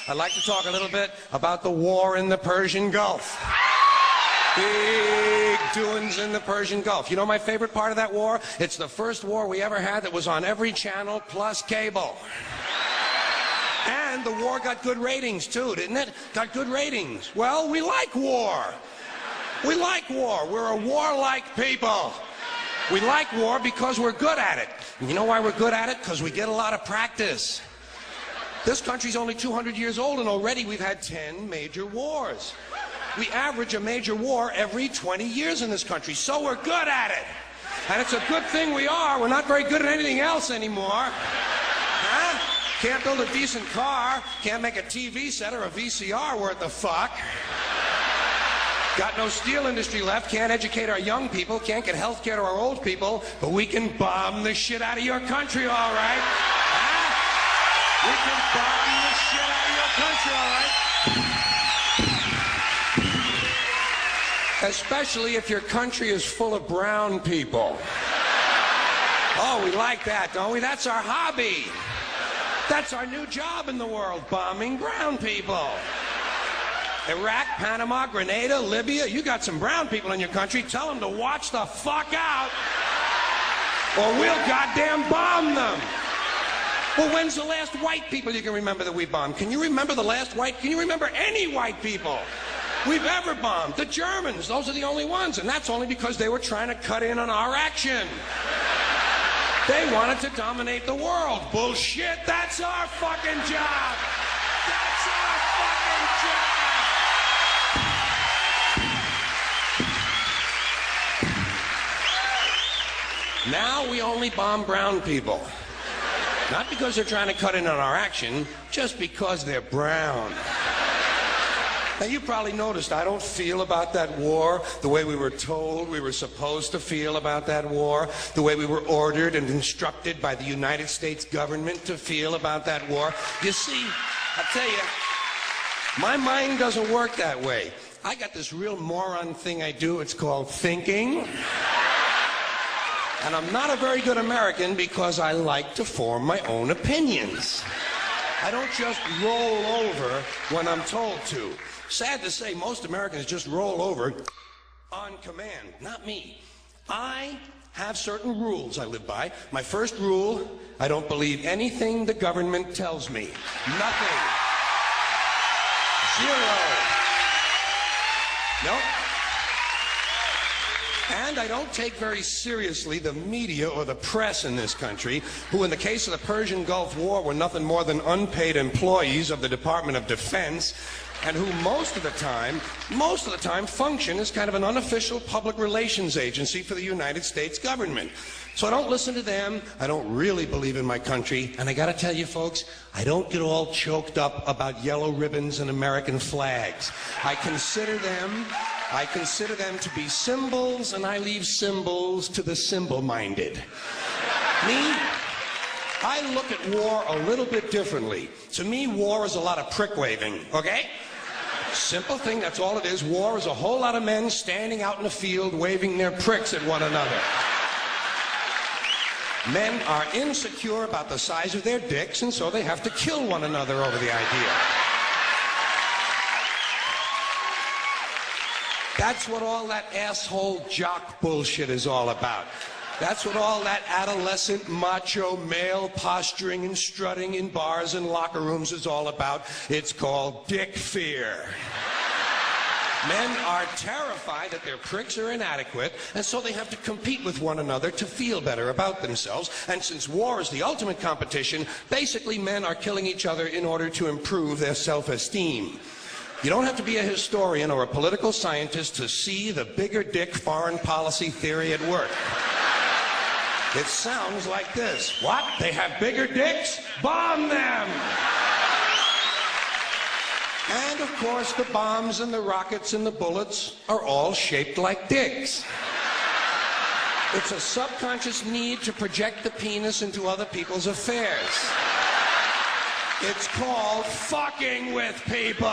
I'd like to talk a little bit about the war in the Persian Gulf. Big doings in the Persian Gulf. You know my favorite part of that war? It's the first war we ever had that was on every channel plus cable. And the war got good ratings too, didn't it? Got good ratings. Well, we like war. We like war. We're a warlike people. We like war because we're good at it. And you know why we're good at it? Because we get a lot of practice. This country's only 200 years old, and already we've had 10 major wars. We average a major war every 20 years in this country, so we're good at it. And it's a good thing we are. We're not very good at anything else anymore. Huh? Can't build a decent car, can't make a TV set or a VCR worth the fuck. Got no steel industry left, can't educate our young people, can't get health care to our old people, but we can bomb the shit out of your country, all right? Huh? We can bomb the shit out of your country, all right? Especially if your country is full of brown people. Oh, we like that, don't we? That's our hobby. That's our new job in the world, bombing brown people. Iraq, Panama, Grenada, Libya, you got some brown people in your country, tell them to watch the fuck out, or we'll goddamn bomb them. Well, when's the last white people you can remember that we bombed? Can you remember the last white? Can you remember any white people we've ever bombed? The Germans, those are the only ones, and that's only because they were trying to cut in on our action. They wanted to dominate the world. Bullshit, that's our fucking job. That's our fucking job. Now we only bomb brown people. Not because they're trying to cut in on our action, just because they're brown. Now, you probably noticed I don't feel about that war the way we were told we were supposed to feel about that war, the way we were ordered and instructed by the United States government to feel about that war. You see, I'll tell you, my mind doesn't work that way. I got this real moron thing I do. It's called thinking. And I'm not a very good American because I like to form my own opinions. I don't just roll over when I'm told to. Sad to say, most Americans just roll over on command. Not me. I have certain rules I live by. My first rule, I don't believe anything the government tells me. Nothing. Zero. Nope. And I don't take very seriously the media or the press in this country, who in the case of the Persian Gulf War were nothing more than unpaid employees of the Department of Defense, and who most of the time function as kind of an unofficial public relations agency for the United States government. So I don't listen to them, I don't really believe in my country, and I gotta tell you folks, I don't get all choked up about yellow ribbons and American flags. I consider them to be symbols, and I leave symbols to the symbol-minded. Me? I look at war a little bit differently. To me, war is a lot of prick-waving, okay? Simple thing, that's all it is. War is a whole lot of men standing out in the field waving their pricks at one another. Men are insecure about the size of their dicks, and so they have to kill one another over the idea. That's what all that asshole jock bullshit is all about. That's what all that adolescent macho male posturing and strutting in bars and locker rooms is all about. It's called dick fear. Men are terrified that their pricks are inadequate, and so they have to compete with one another to feel better about themselves. And since war is the ultimate competition, basically men are killing each other in order to improve their self-esteem. You don't have to be a historian or a political scientist to see the bigger dick foreign policy theory at work. It sounds like this. What? They have bigger dicks? Bomb them! And of course, the bombs and the rockets and the bullets are all shaped like dicks. It's a subconscious need to project the penis into other people's affairs. It's called fucking with people.